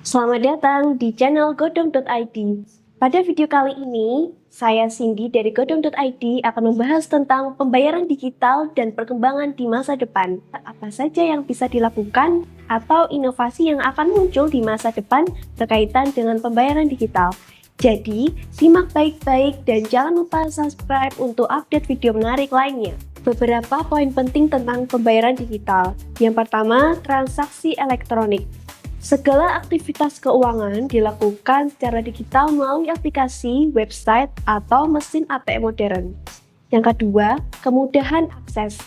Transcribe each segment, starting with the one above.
Selamat datang di channel Godong.id. Pada video kali ini, saya Cindy dari Godong.id akan membahas tentang pembayaran digital dan perkembangan di masa depan. Apa saja yang bisa dilakukan atau inovasi yang akan muncul di masa depan berkaitan dengan pembayaran digital. Jadi, simak baik-baik dan jangan lupa subscribe untuk update video menarik lainnya. Beberapa poin penting tentang pembayaran digital. Yang pertama, transaksi elektronik. Segala aktivitas keuangan dilakukan secara digital melalui aplikasi, website, atau mesin ATM modern. Yang kedua, kemudahan akses.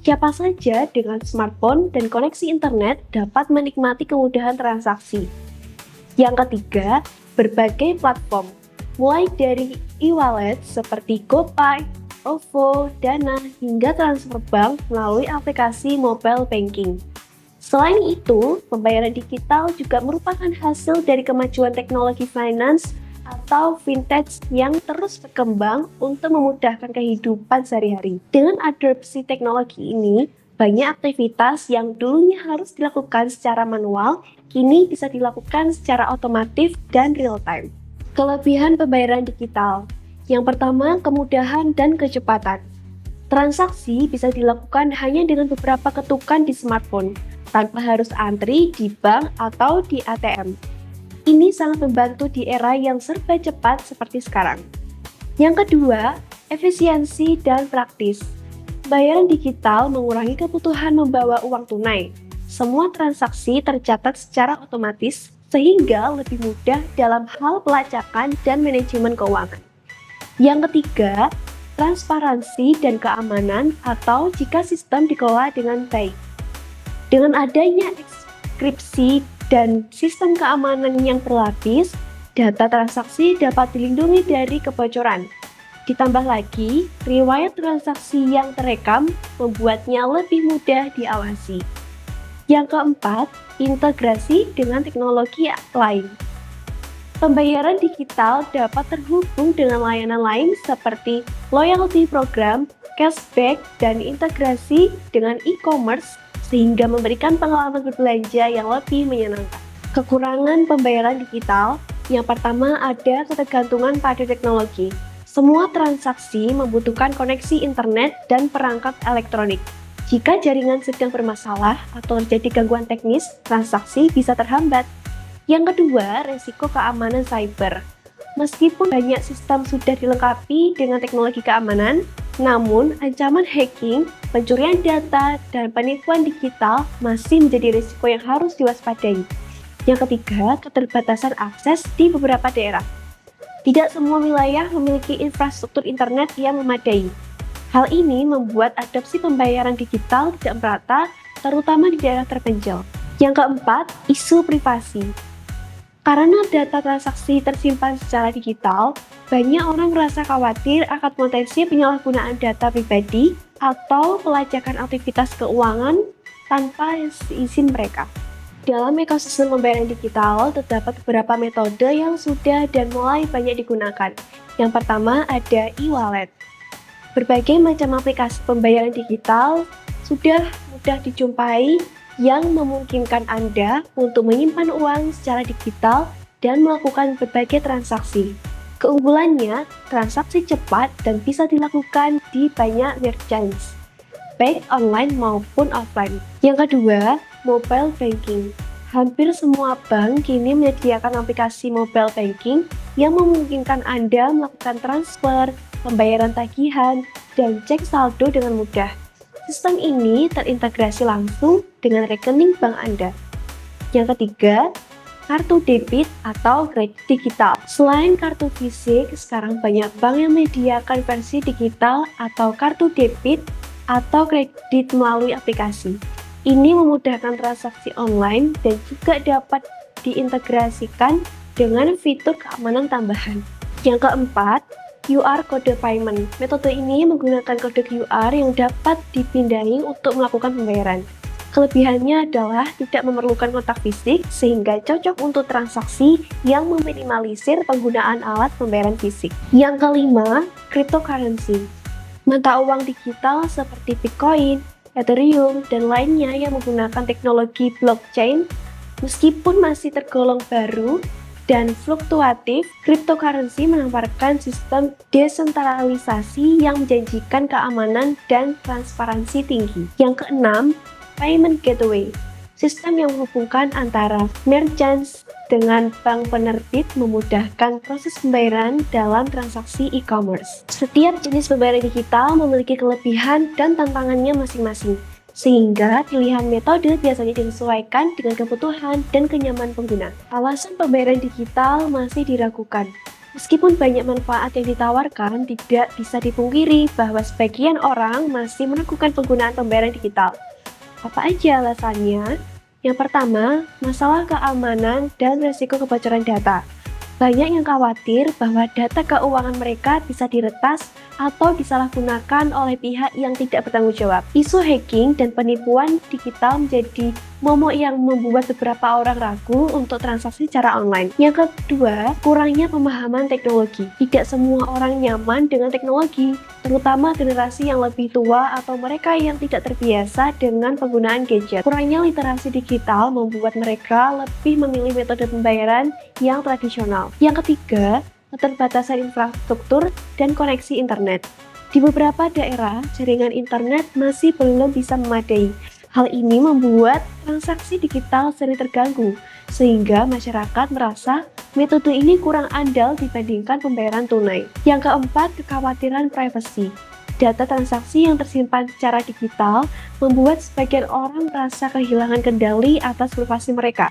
Siapa saja dengan smartphone dan koneksi internet dapat menikmati kemudahan transaksi. Yang ketiga, berbagai platform. Mulai dari e-wallet seperti GoPay, OVO, Dana, hingga transfer bank melalui aplikasi mobile banking. Selain itu, pembayaran digital juga merupakan hasil dari kemajuan teknologi finance atau fintech yang terus berkembang untuk memudahkan kehidupan sehari-hari. Dengan adopsi teknologi ini, banyak aktivitas yang dulunya harus dilakukan secara manual, kini bisa dilakukan secara otomatis dan real-time. Kelebihan pembayaran digital. Yang pertama, kemudahan dan kecepatan. Transaksi bisa dilakukan hanya dengan beberapa ketukan di smartphone, tanpa harus antri di bank atau di ATM. Ini sangat membantu di era yang serba cepat seperti sekarang. Yang kedua, efisiensi dan praktis. Pembayaran digital mengurangi kebutuhan membawa uang tunai. Semua transaksi tercatat secara otomatis sehingga lebih mudah dalam hal pelacakan dan manajemen keuangan. Yang ketiga, transparansi dan keamanan atau jika sistem dikelola dengan baik. Dengan adanya enkripsi dan sistem keamanan yang berlapis, data transaksi dapat dilindungi dari kebocoran. Ditambah lagi, riwayat transaksi yang terekam membuatnya lebih mudah diawasi. Yang keempat, integrasi dengan teknologi lain. Pembayaran digital dapat terhubung dengan layanan lain seperti loyalty program, cashback, dan integrasi dengan e-commerce sehingga memberikan pengalaman berbelanja yang lebih menyenangkan. Kekurangan pembayaran digital, yang pertama ada ketergantungan pada teknologi. Semua transaksi membutuhkan koneksi internet dan perangkat elektronik. Jika jaringan sedang bermasalah atau terjadi gangguan teknis, transaksi bisa terhambat. Yang kedua, resiko keamanan cyber. Meskipun banyak sistem sudah dilengkapi dengan teknologi keamanan, namun ancaman hacking, pencurian data, dan penipuan digital masih menjadi risiko yang harus diwaspadai. Yang ketiga, keterbatasan akses di beberapa daerah. Tidak semua wilayah memiliki infrastruktur internet yang memadai. Hal ini membuat adopsi pembayaran digital tidak merata, terutama di daerah terpencil. Yang keempat, isu privasi. Karena data transaksi tersimpan secara digital, banyak orang merasa khawatir akan potensi penyalahgunaan data pribadi atau pelacakan aktivitas keuangan tanpa izin mereka. Dalam ekosistem pembayaran digital, terdapat beberapa metode yang sudah dan mulai banyak digunakan. Yang pertama ada e-wallet. Berbagai macam aplikasi pembayaran digital sudah mudah dijumpai yang memungkinkan Anda untuk menyimpan uang secara digital dan melakukan berbagai transaksi. Keunggulannya, transaksi cepat dan bisa dilakukan di banyak merchants, baik online maupun offline. Yang kedua, mobile banking. Hampir semua bank kini menyediakan aplikasi mobile banking yang memungkinkan Anda melakukan transfer, pembayaran tagihan, dan cek saldo dengan mudah. Sistem ini terintegrasi langsung dengan rekening bank Anda. Yang ketiga, kartu debit atau kredit digital. Selain kartu fisik, sekarang banyak bank yang menyediakan versi digital atau kartu debit atau kredit melalui aplikasi. Ini memudahkan transaksi online dan juga dapat diintegrasikan dengan fitur keamanan tambahan. Yang keempat, QR Code Payment. Metode ini menggunakan kode QR yang dapat dipindahi untuk melakukan pembayaran. Kelebihannya adalah tidak memerlukan kontak fisik sehingga cocok untuk transaksi yang meminimalisir penggunaan alat pembayaran fisik. Yang kelima, cryptocurrency. Mata uang digital seperti Bitcoin, Ethereum, dan lainnya yang menggunakan teknologi blockchain Meskipun masih tergolong baru dan fluktuatif, cryptocurrency menawarkan sistem desentralisasi yang menjanjikan keamanan dan transparansi tinggi. Yang keenam, payment gateway. Sistem yang menghubungkan antara merchants dengan bank penerbit memudahkan proses pembayaran dalam transaksi e-commerce. Setiap jenis pembayaran digital memiliki kelebihan dan tantangannya masing-masing, sehingga pilihan metode biasanya disesuaikan dengan kebutuhan dan kenyamanan pengguna. Alasan pembayaran digital masih diragukan. Meskipun banyak manfaat yang ditawarkan, tidak bisa dipungkiri bahwa sebagian orang masih meragukan penggunaan pembayaran digital. Apa aja alasannya? Yang pertama, masalah keamanan dan risiko kebocoran data. Banyak yang khawatir bahwa data keuangan mereka bisa diretas atau disalahgunakan oleh pihak yang tidak bertanggung jawab. Isu hacking dan penipuan digital menjadi momok yang membuat beberapa orang ragu untuk transaksi secara online. Yang kedua, kurangnya pemahaman teknologi. Tidak semua orang nyaman dengan teknologi, terutama generasi yang lebih tua atau mereka yang tidak terbiasa dengan penggunaan gadget. Kurangnya literasi digital membuat mereka lebih memilih metode pembayaran yang tradisional. Yang ketiga, keterbatasan infrastruktur dan koneksi internet. Di beberapa daerah, jaringan internet masih belum bisa memadai. Hal ini membuat transaksi digital sering terganggu, sehingga masyarakat merasa metode ini kurang andal dibandingkan pembayaran tunai. Yang keempat, kekhawatiran privasi. Data transaksi yang tersimpan secara digital membuat sebagian orang merasa kehilangan kendali atas privasi mereka.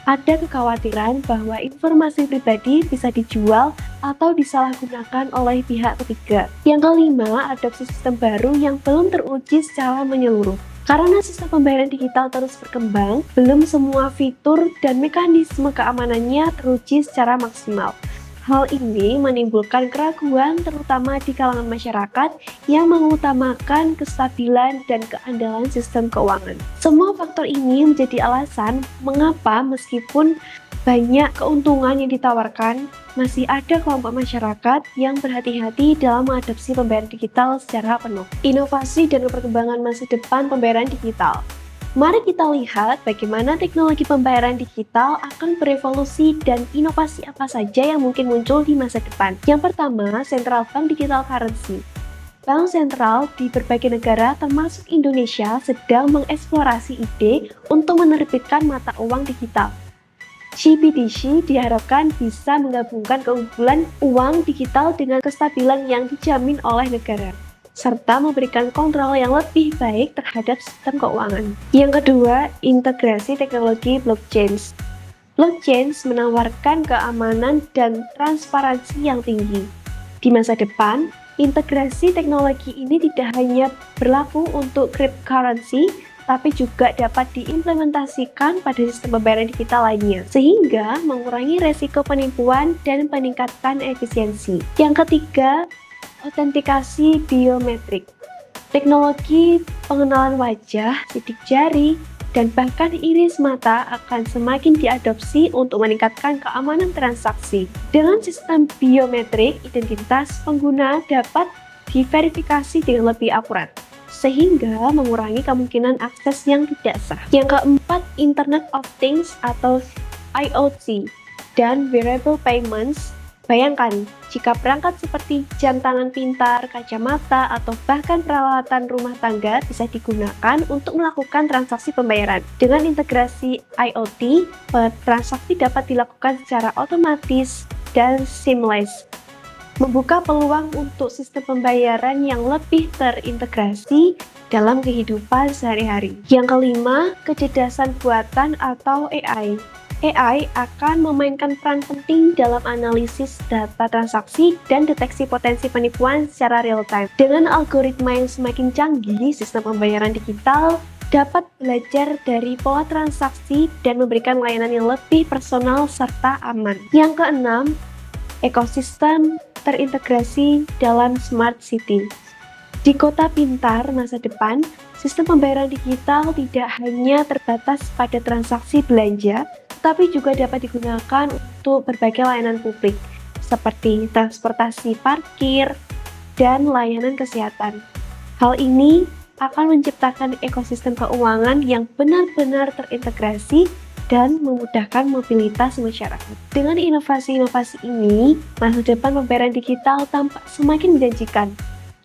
Ada kekhawatiran bahwa informasi pribadi bisa dijual atau disalahgunakan oleh pihak ketiga. Yang kelima, adopsi sistem baru yang belum teruji secara menyeluruh. Karena sistem pembayaran digital terus berkembang, belum semua fitur dan mekanisme keamanannya teruji secara maksimal. Hal ini menimbulkan keraguan terutama di kalangan masyarakat yang mengutamakan kestabilan dan keandalan sistem keuangan. Semua faktor ini menjadi alasan mengapa meskipun banyak keuntungan yang ditawarkan, masih ada kelompok masyarakat yang berhati-hati dalam mengadopsi pembayaran digital secara penuh. Inovasi dan perkembangan masa depan pembayaran digital. Mari kita lihat bagaimana teknologi pembayaran digital akan berevolusi dan inovasi apa saja yang mungkin muncul di masa depan. Yang pertama, Central Bank Digital Currency. Bank sentral di berbagai negara termasuk Indonesia sedang mengeksplorasi ide untuk menerbitkan mata uang digital. CBDC diharapkan bisa menggabungkan keunggulan uang digital dengan kestabilan yang dijamin oleh negara, serta memberikan kontrol yang lebih baik terhadap sistem keuangan. Yang kedua, integrasi teknologi blockchain. Blockchain menawarkan keamanan dan transparansi yang tinggi. Di masa depan, integrasi teknologi ini tidak hanya berlaku untuk cryptocurrency, tapi juga dapat diimplementasikan pada sistem pembayaran digital lainnya, sehingga mengurangi resiko penipuan dan meningkatkan efisiensi. Yang ketiga, autentikasi biometrik. Teknologi pengenalan wajah, sidik jari, dan bahkan iris mata akan semakin diadopsi untuk meningkatkan keamanan transaksi. Dengan sistem biometrik, identitas pengguna dapat diverifikasi dengan lebih akurat, sehingga mengurangi kemungkinan akses yang tidak sah. Yang keempat, Internet of Things atau IoT dan wearable payments. Bayangkan, jika perangkat seperti jam tangan pintar, kacamata, atau bahkan peralatan rumah tangga bisa digunakan untuk melakukan transaksi pembayaran. Dengan integrasi IoT, transaksi dapat dilakukan secara otomatis dan seamless, membuka peluang untuk sistem pembayaran yang lebih terintegrasi dalam kehidupan sehari-hari. Yang kelima, kecerdasan buatan atau AI. AI akan memainkan peran penting dalam analisis data transaksi dan deteksi potensi penipuan secara real-time. Dengan algoritma yang semakin canggih, sistem pembayaran digital dapat belajar dari pola transaksi dan memberikan layanan yang lebih personal serta aman. Yang keenam, ekosistem terintegrasi dalam Smart City. Di kota pintar masa depan, sistem pembayaran digital tidak hanya terbatas pada transaksi belanja, tapi juga dapat digunakan untuk berbagai layanan publik, seperti transportasi parkir dan layanan kesehatan. Hal ini akan menciptakan ekosistem keuangan yang benar-benar terintegrasi dan memudahkan mobilitas masyarakat. Dengan inovasi-inovasi ini, masa depan pembayaran digital tampak semakin menjanjikan.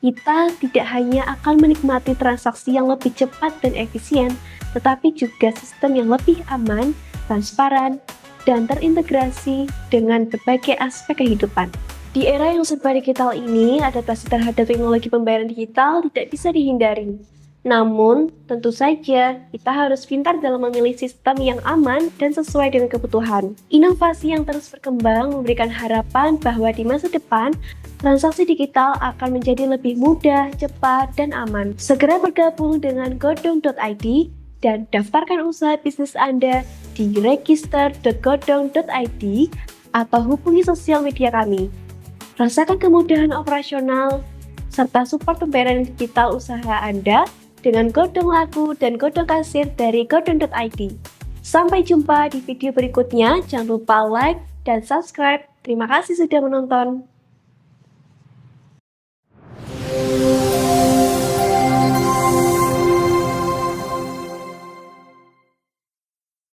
Kita tidak hanya akan menikmati transaksi yang lebih cepat dan efisien, tetapi juga sistem yang lebih aman, transparan, dan terintegrasi dengan berbagai aspek kehidupan. Di era yang serba digital ini, adaptasi terhadap teknologi pembayaran digital tidak bisa dihindari. Namun, tentu saja kita harus pintar dalam memilih sistem yang aman dan sesuai dengan kebutuhan. Inovasi yang terus berkembang memberikan harapan bahwa di masa depan, transaksi digital akan menjadi lebih mudah, cepat, dan aman. Segera bergabung dengan godong.id dan daftarkan usaha bisnis Anda di register.godong.id atau hubungi sosial media kami. Rasakan kemudahan operasional serta support pembayaran digital usaha Anda dengan Godong Laku dan Godong Kasir dari godong.id. Sampai jumpa di video berikutnya. Jangan lupa like dan subscribe. Terima kasih sudah menonton.